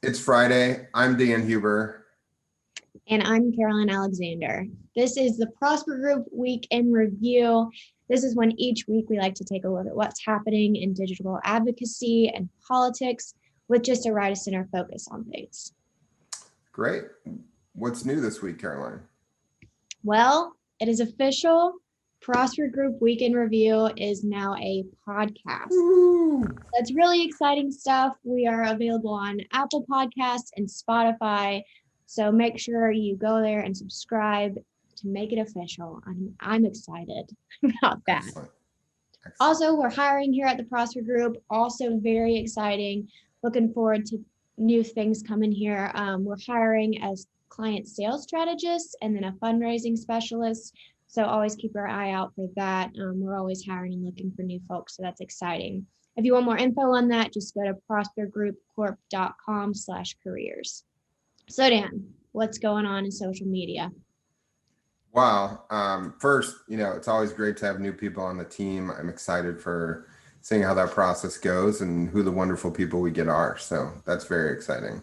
It's Friday. I'm Dan Huber. And I'm Carolyn Alexander. This is the Prosper Group Week in Review. This is when each week we like to take a look at what's happening in digital advocacy and politics with just a right of center focus on things. Great. What's new this week, Caroline? Well, it is official. Prosper Group Week in Review is now a podcast. Woo! That's really exciting stuff. We are available on Apple Podcasts and Spotify. So make sure you go there and subscribe to make it official. I'm excited about that. Excellent. Also, we're hiring here at the Prosper Group. Also very exciting. Looking forward to new things coming here. We're hiring as client sales strategists and then a fundraising specialist. So always keep our eye out for that. We're always hiring and looking for new folks. So that's exciting. If you want more info on that, just go to prospergroupcorp.com/careers. So Dan, what's going on in social media? Wow. First, it's always great to have new people on the team. I'm excited for seeing how that process goes and who the wonderful people we get are. So that's very exciting.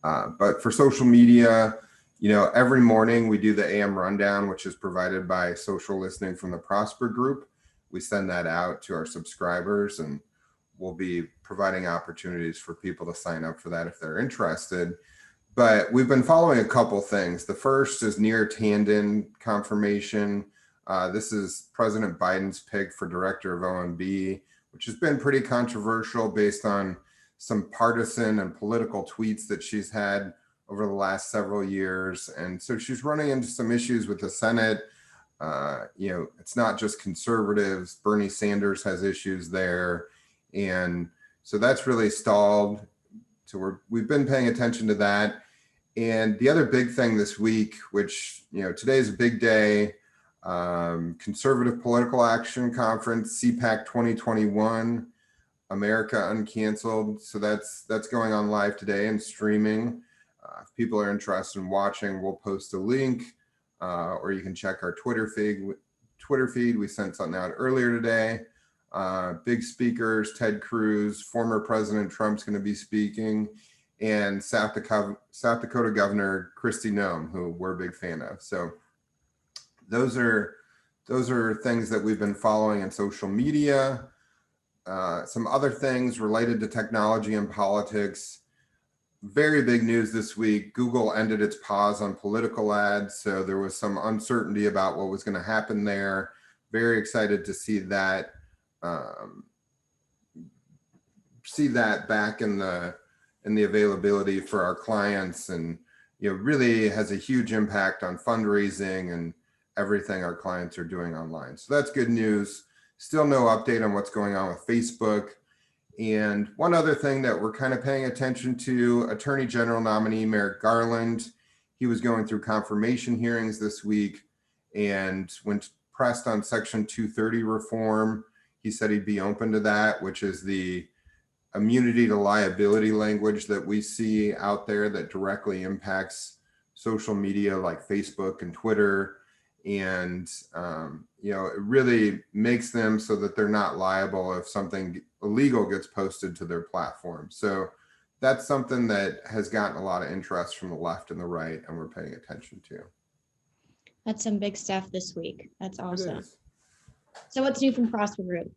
But for social media, every morning we do the AM rundown, which is provided by Social Listening from the Prosper Group. We send that out to our subscribers, and we'll be providing opportunities for people to sign up for that if they're interested. But we've been following a couple things. The first is Neera Tanden confirmation. This is President Biden's pick for director of OMB, which has been pretty controversial based on some partisan and political tweets that she's had over the last several years. And so she's running into some issues with the Senate. It's not just conservatives. Bernie Sanders has issues there. And so that's really stalled. So we've been paying attention to that. And the other big thing this week, which, today is a big day, Conservative Political Action Conference, CPAC 2021, America Uncanceled. So that's going on live today and streaming. If people are interested in watching, we'll post a link, or you can check our Twitter feed. We sent something out earlier today. Big speakers, Ted Cruz, former President Trump's going to be speaking, and South Dakota Governor Kristi Noem, who we're a big fan of. So those are things that we've been following in social media. Some other things related to technology and politics. Very big news this week. Google ended its pause on political ads. So there was some uncertainty about what was going to happen there. Very excited to see that. Back in the availability for our clients, and really has a huge impact on fundraising and everything our clients are doing online. So that's good news. Still no update on what's going on with Facebook. And one other thing that we're kind of paying attention to, Attorney General nominee Merrick Garland. He was going through confirmation hearings this week, and when pressed on Section 230 reform, he said he'd be open to that, which is the immunity to liability language that we see out there that directly impacts social media like Facebook and Twitter. And, it really makes them so that they're not liable if something illegal gets posted to their platform. So that's something that has gotten a lot of interest from the left and the right, and we're paying attention to. That's some big stuff this week. That's awesome. So what's new from Prosper Group?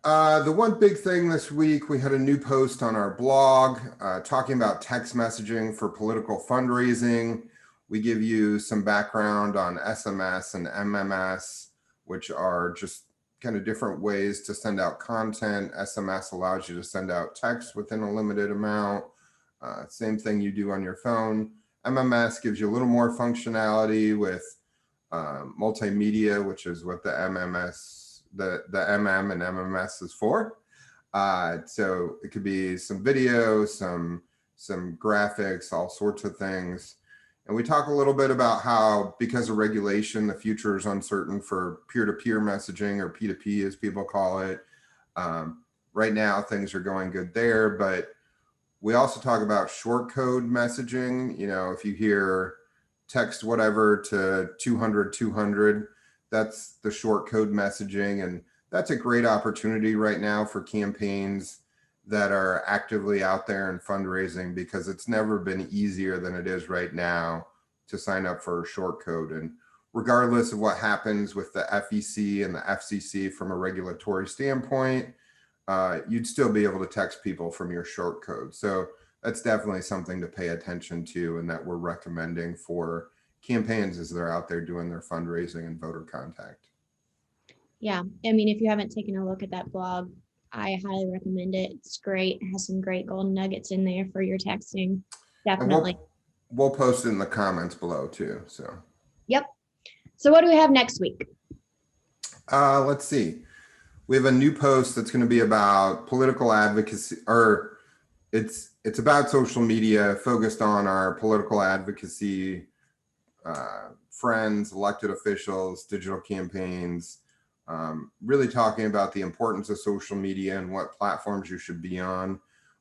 The one big thing this week, we had a new post on our blog talking about text messaging for political fundraising. We give you some background on SMS and MMS, which are just kind of different ways to send out content. SMS allows you to send out text within a limited amount. Same thing you do on your phone. MMS gives you a little more functionality with multimedia, which is what the MMS, the MM and MMS is for. So it could be some video, some graphics, all sorts of things. And we talk a little bit about how, because of regulation, the future is uncertain for peer-to-peer messaging, or P2P as people call it. Right now, things are going good there, but we also talk about short code messaging. If you hear text whatever to 200, that's the short code messaging. And that's a great opportunity right now for campaigns that are actively out there and fundraising, because it's never been easier than it is right now to sign up for a short code. And regardless of what happens with the FEC and the FCC from a regulatory standpoint, you'd still be able to text people from your short code. So that's definitely something to pay attention to, and that we're recommending for campaigns as they're out there doing their fundraising and voter contact. Yeah, I mean, if you haven't taken a look at that blog, I highly recommend it. It's great. It has some great golden nuggets in there for your texting. And Definitely. we'll post it in the comments below too. So Yep. So what do we have next week? let's see. We have a new post that's going to be about political advocacy, or it's about social media, focused on our political advocacy friends, elected officials, digital campaigns, really talking about the importance of social media and what platforms you should be on.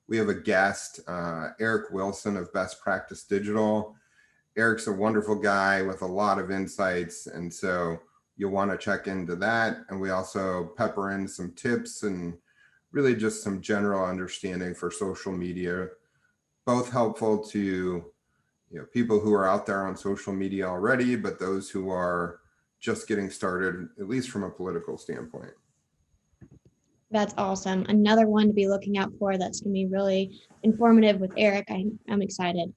We have a guest, Eric Wilson of Best Practice Digital. Eric's a wonderful guy with a lot of insights, and so you'll want to check into that. And we also pepper in some tips and really just some general understanding for social media, both helpful to people who are out there on social media already, but those who are just getting started, at least from a political standpoint. That's awesome. Another one to be looking out for. That's going to be really informative with Eric. I'm excited.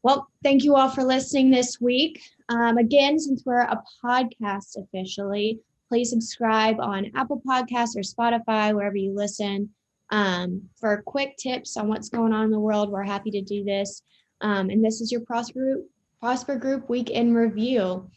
Well, thank you all for listening this week. Again, since we're a podcast officially, please subscribe on Apple Podcasts or Spotify, wherever you listen. For quick tips on what's going on in the world, we're happy to do this. And this is your Prosper Group Week in Review.